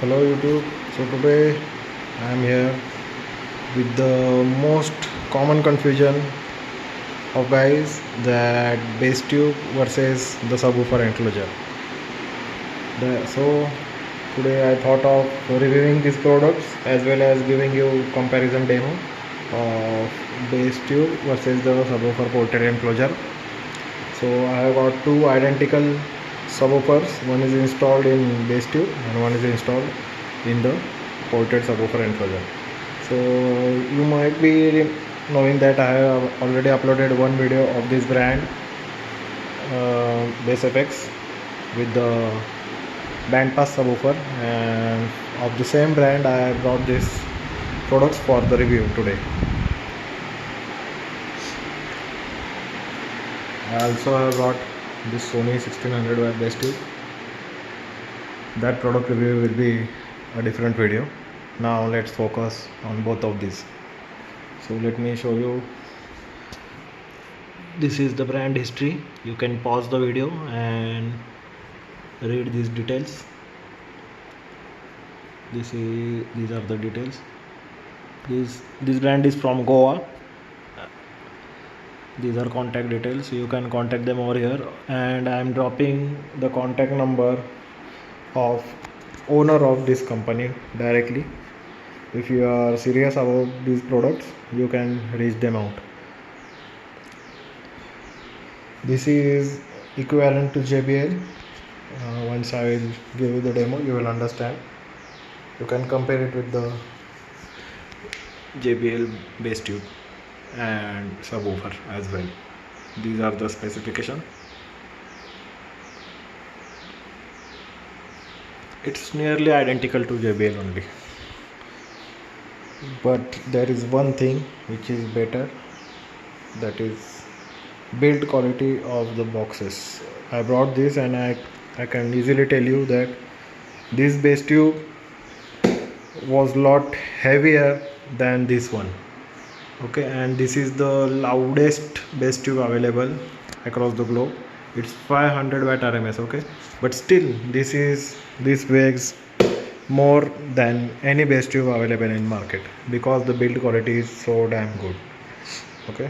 Hello YouTube. So today I am here with the most common confusion of guys, that bass tube versus the subwoofer enclosure. So today I thought of reviewing these products as well as giving you comparison demo of bass tube versus the subwoofer ported enclosure. So I have got two identical subwoofers. One is installed in bass tube and one is installed in the ported subwoofer enclosure. So you might be knowing that I have already uploaded one video of this brand, Bass FX, with the bandpass subwoofer, and of the same brand I brought these products for the review today. I also have brought this Sony 1600 watt bass tube. That product review will be a different video. Now let's focus on both of these. So let me show you. This is the brand history. You can pause the video and read these details. These are the details. This brand is from Goa. These are contact details. You can contact them over here, and I am dropping the contact number of owner of this company directly. If you are serious about these products, you can reach them out. This is equivalent to JBL. Once I will give you the demo, you will understand. You can compare it with the JBL bass tube and subwoofer as well. These are the specifications. It's nearly identical to JBL only, but there is one thing which is better, that is build quality of the boxes. I brought this and I can easily tell you that this bass tube was lot heavier than this one. Okay, and this is the loudest bass tube available across the globe. It's 500 watt RMS. Okay, but still this weighs more than any bass tube available in market, because the build quality is so damn good. Okay,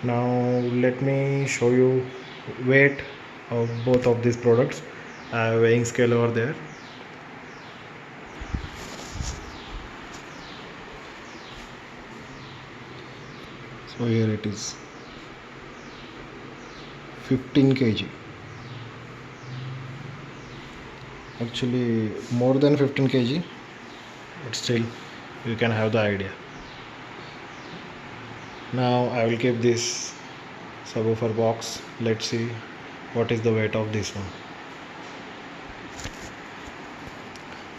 now let me show you weight of both of these products. I have a weighing scale over there. So here it is, 15 kg. Actually more than 15 kg, but still you can have the idea. Now I will keep this subwoofer box. Let's see what is the weight of this one.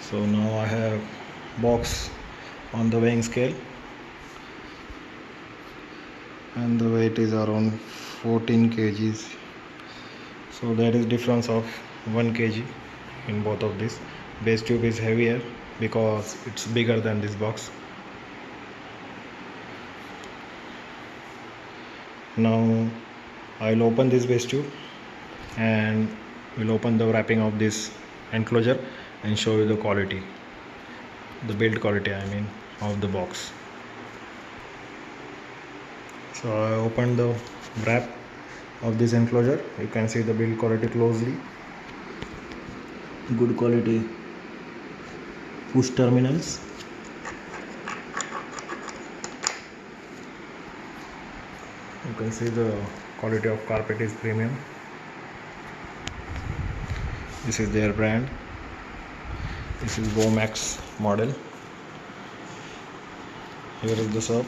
So now I have box on the weighing scale, and the weight is around 14 kgs. So there is difference of 1 kg in both of these. Bass tube is heavier because it's bigger than this box. Now I'll open this bass tube and we'll open the wrapping of this enclosure and show you the quality, the build quality I mean, of the box. So I opened the wrap of this enclosure. You can see the build quality closely. Good quality push terminals. You can see the quality of carpet is premium. This is their brand. This is Vomax model. Here is the sub.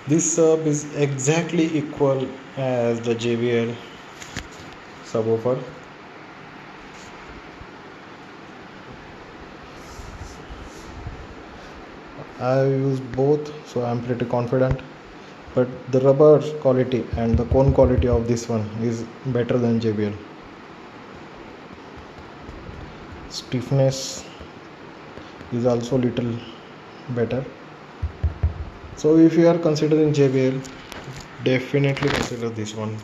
This sub is exactly equal as the JBL subwoofer. I have used both, so I am pretty confident. But the rubber quality and the cone quality of this one is better than JBL. Stiffness is also little better. So if you are considering JBL, definitely consider this one.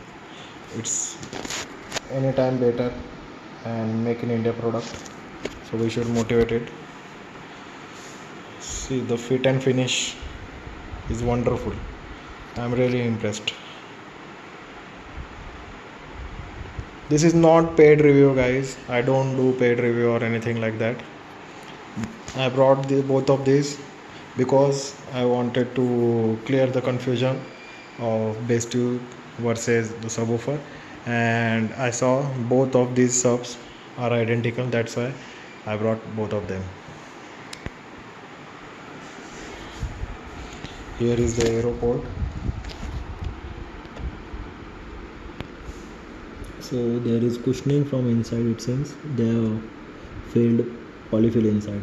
It's anytime better and make in India product. So we should motivate it. See, the fit and finish is wonderful. I'm really impressed. This is not paid review, guys. I don't do paid review or anything like that. I brought both of these because I wanted to clear the confusion of bass tube versus the subwoofer, and I saw both of these subs are identical. That's why I brought both of them. Here is the aero port. So there is cushioning from inside, it seems. They have filled polyfill inside.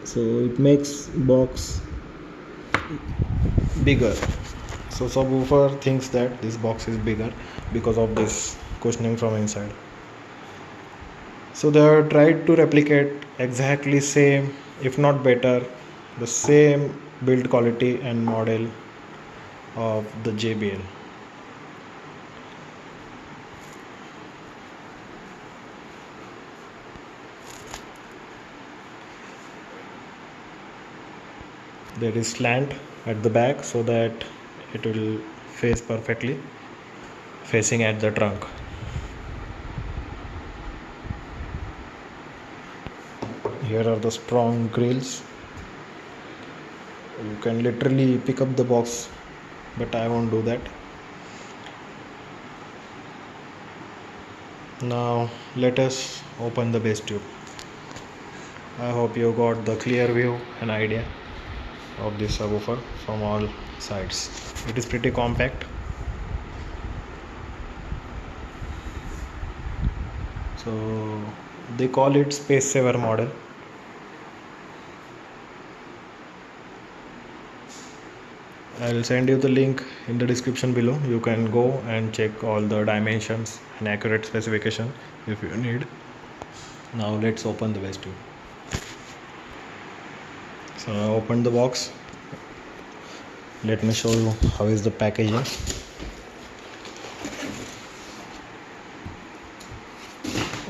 So it makes box bigger. So subwoofer thinks that this box is bigger because of this cushioning from inside. So they have tried to replicate exactly same, if not better, the same build quality and model of the JBL. There is slant at the back so that it will face perfectly facing at the trunk. Here are the strong grills. You can literally pick up the box, but I won't do that. Now let us open the bass tube. I hope you got the clear view and idea of this subwoofer from all sides. It is pretty compact. So they call it space saver model. I'll send you the link in the description below. You can go and check all the dimensions and accurate specification if you need. Now let's open the bass tube. So I opened the box. Let me show you how is the packaging.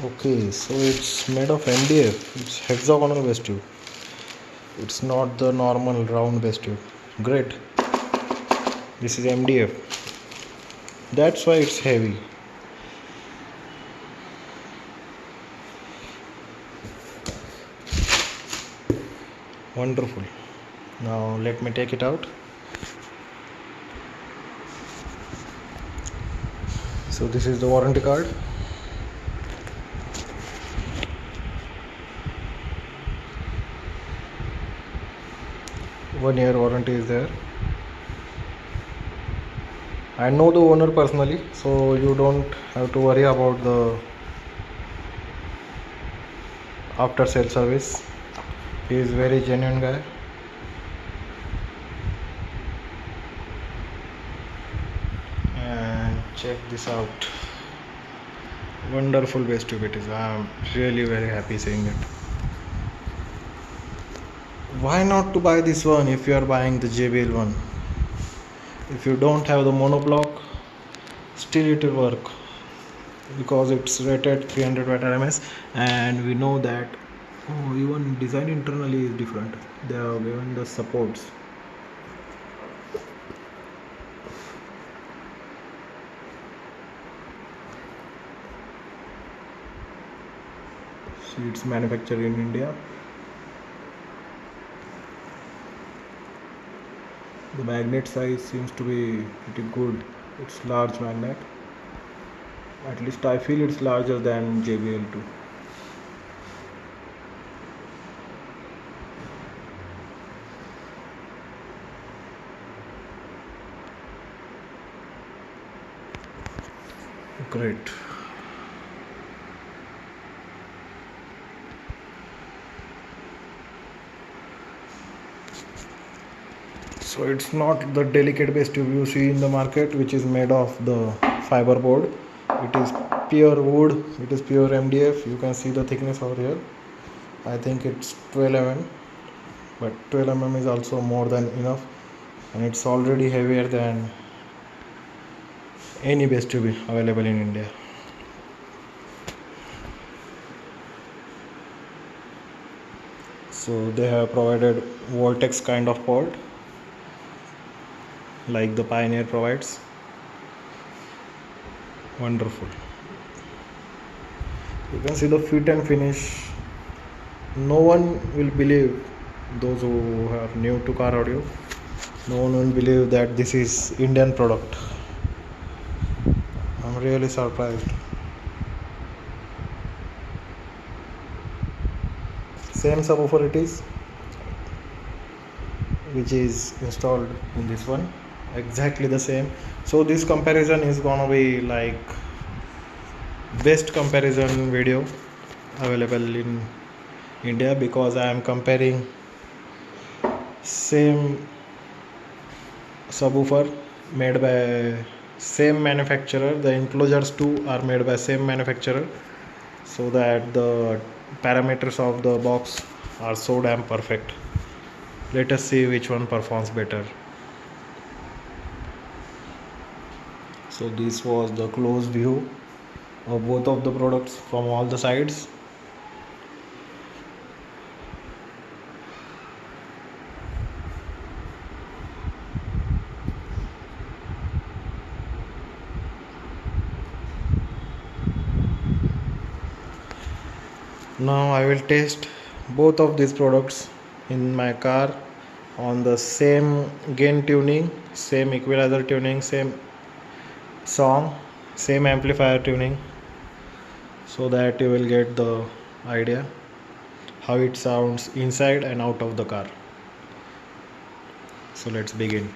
Okay, so it's made of MDF. It's hexagonal bass tube. It's not the normal round bass tube. Great. This is MDF. That's why it's heavy. Wonderful. Now let me take it out. So this is the warranty card. One-year warranty is there. I know the owner personally, so you don't have to worry about the after sale service. He is very genuine guy. And check this out. Wonderful bass tube it is. I am really very happy seeing it. Why not to buy this one if you are buying the JBL one? If you don't have the monoblock, still it will work because it's rated 300 watt RMS, and we know that even design internally is different. They have given the supports. See, it's manufactured in India. The magnet size seems to be pretty good. It's large magnet. At least I feel it's larger than JBL 2. Great. So it's not the delicate bass tube you see in the market, which is made of the fiber board. It is pure wood. It is pure MDF. You can see the thickness over here. I think it's 12 mm. but 12 is also more than enough, and it's already heavier than any base tube available in India. So they have provided Voltex kind of port like the Pioneer provides. Wonderful. You can see the fit and finish. No one will believe, those who are new to car audio, no one will believe that this is Indian product. I'm really surprised. Same subwoofer it is, which is installed in this one, exactly the same. So this comparison is gonna be like best comparison video available in India, because I am comparing same subwoofer made by same manufacturer. The enclosures too are made by same manufacturer, so that the parameters of the box are so damn perfect. Let us see which one performs better. So this was the close view of both of the products from all the sides. Now I will test both of these products in my car on the same gain tuning, same equalizer tuning, same song, same amplifier tuning, so that you will get the idea how it sounds inside and out of the car. So let's begin.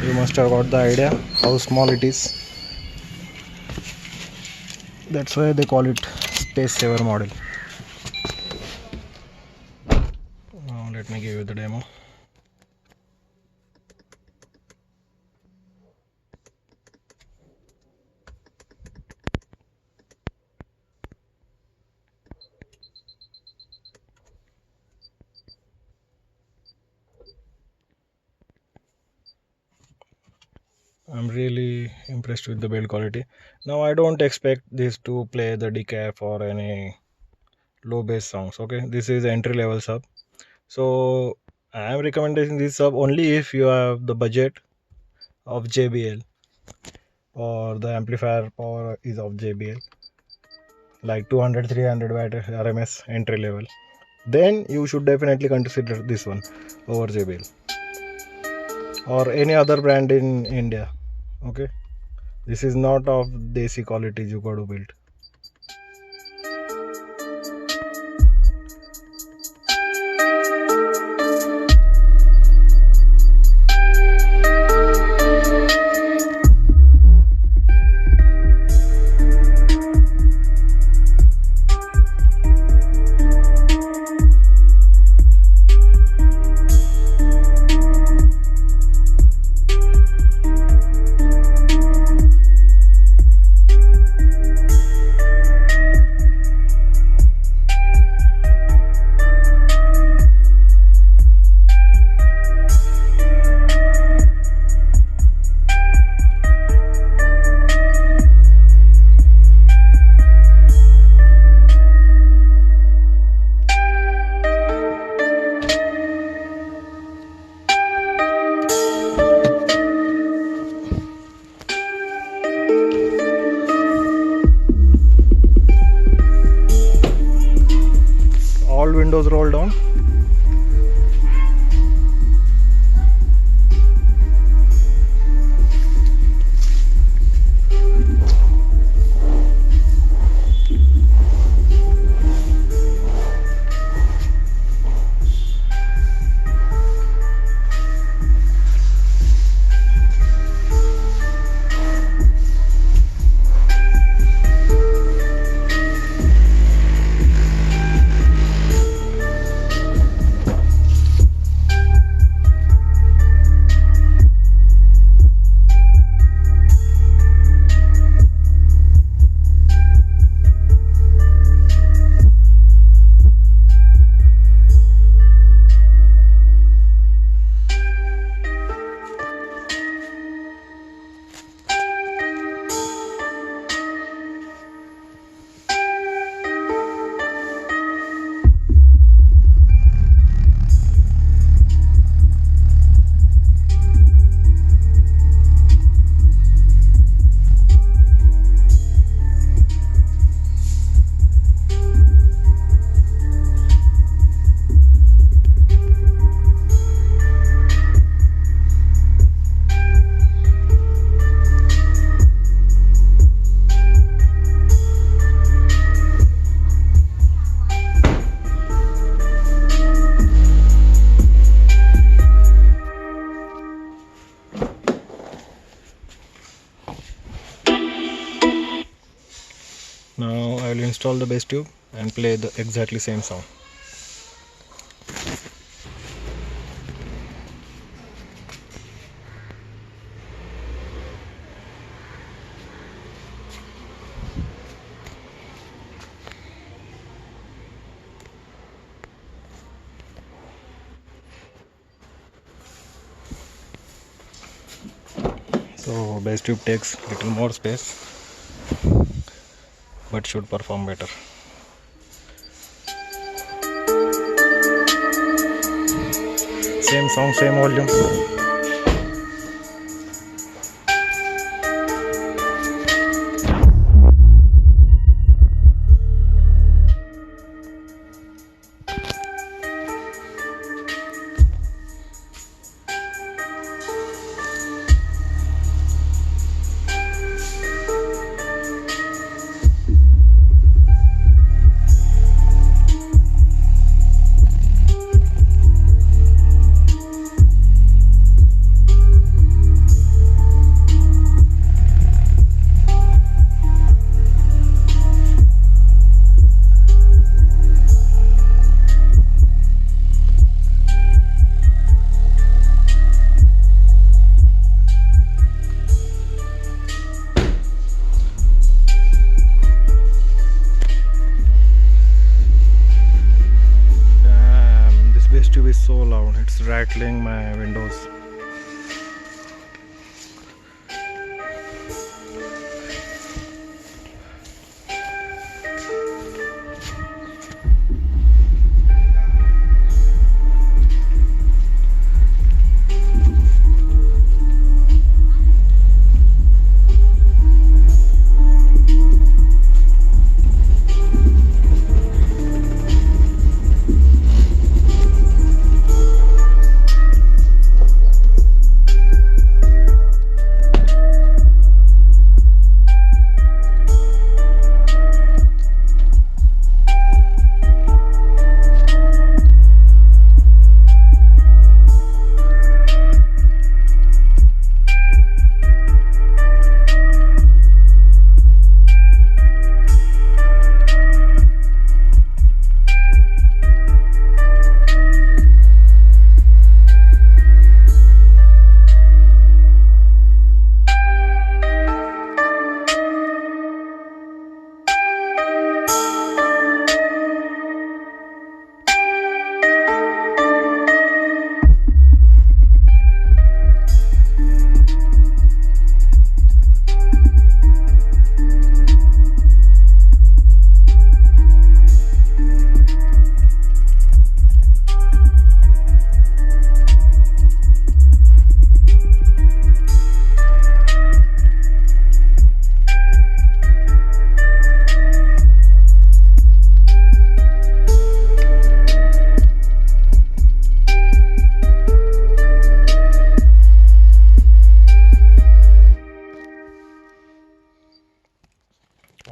You must have got the idea how small it is. That's why they call it space saver model. Now let me give you the demo. I'm really impressed with the build quality. Now I don't expect this to play the decaf or any low bass sounds. Okay, this is entry level sub. So I am recommending this sub only if you have the budget of JBL or the amplifier power is of JBL, like 200-300 watt RMS entry level. Then you should definitely consider this one over JBL or any other brand in India. Okay, this is not of desi quality Jugaadu build. All windows roll down. Now I will install the bass tube and play the exactly same sound. So bass tube takes little more space but should perform better. Same song, same volume. Bass tube is so loud, it's rattling my windows.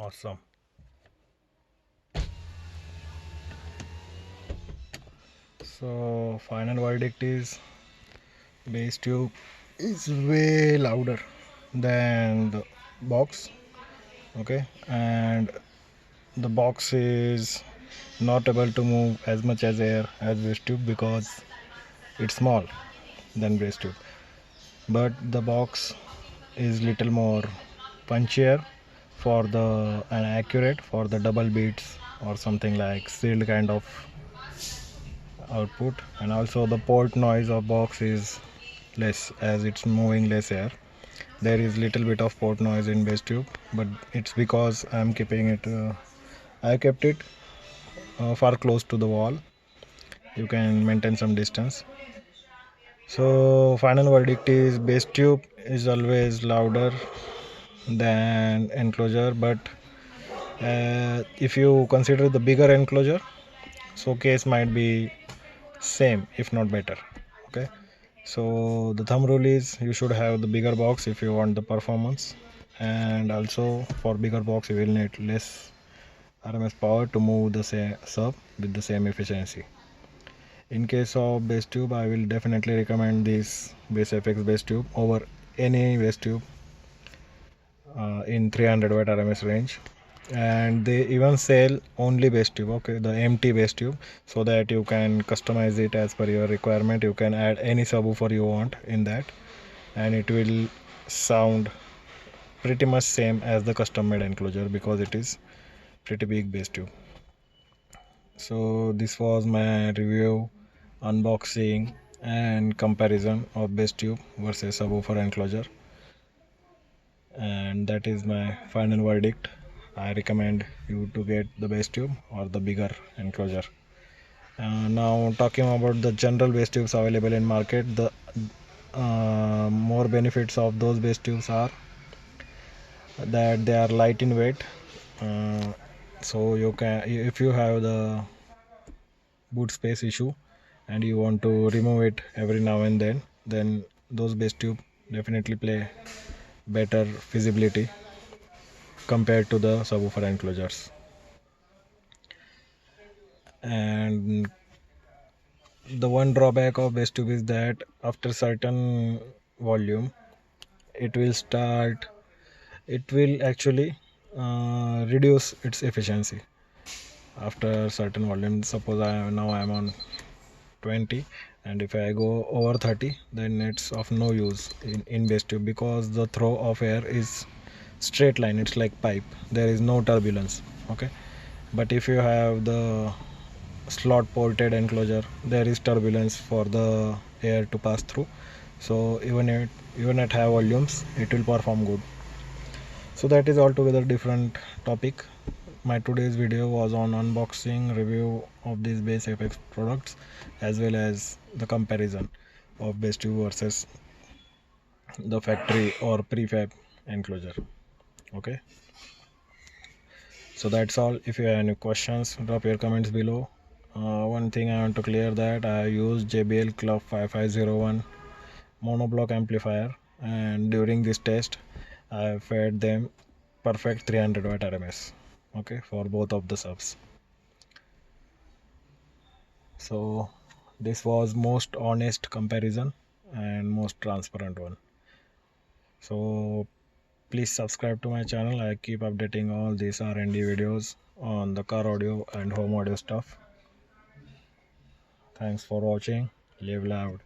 Awesome. So final verdict is bass tube is way louder than the box. Okay, and the box is not able to move as much as air as bass tube because it's small than bass tube. But the box is little more punchier for the and accurate for the double beats or something like sealed kind of output, and also the port noise of box is less as it's moving less air. There is little bit of port noise in bass tube, but it's because I'm keeping it I kept it far close to the wall. You can maintain some distance. So final verdict is bass tube is always louder than enclosure, but if you consider the bigger enclosure, so case might be same if not better. Okay, so the thumb rule is you should have the bigger box if you want the performance, and also for bigger box you will need less RMS power to move the same sub with the same efficiency. In case of bass tube, I will definitely recommend this Bass FX bass tube over any bass tube in 300 watt RMS range. and they even sell only bass tube, okay, the empty bass tube, so that you can customize it as per your requirement. You can add any subwoofer you want in that, and it will sound pretty much same as the custom made enclosure because it is pretty big bass tube. So this was my review, unboxing and comparison of bass tube versus subwoofer enclosure, and that is my final verdict. I recommend you to get the bass tube or the bigger enclosure. Now talking about the general bass tubes available in market, the more benefits of those bass tubes are that they are light in weight. So you can, if you have the boot space issue and you want to remove it every now and then those bass tube definitely play better feasibility compared to the subwoofer enclosures. And the one drawback of bass tube is that after certain volume it will actually reduce its efficiency after certain volume. Suppose I am on 20, and if I go over 30, then it's of no use in bass tube because the throw of air is straight line, it's like pipe, there is no turbulence, okay. But if you have the slot ported enclosure, there is turbulence for the air to pass through, so even at high volumes it will perform good. So that is altogether different topic. My today's video was on unboxing review of these Bass FX products as well as the comparison of bass tube versus the factory or prefab enclosure. Okay, so that's all. If you have any questions, drop your comments below. One thing I want to clear, that I use JBL Club 5501 monoblock amplifier, and during this test I fed them perfect 300 watt RMS, okay, for both of the subs. So this was most honest comparison and most transparent one. So please subscribe to my channel. I keep updating all these R&D videos on the car audio and home audio stuff. Thanks for watching. Live loud.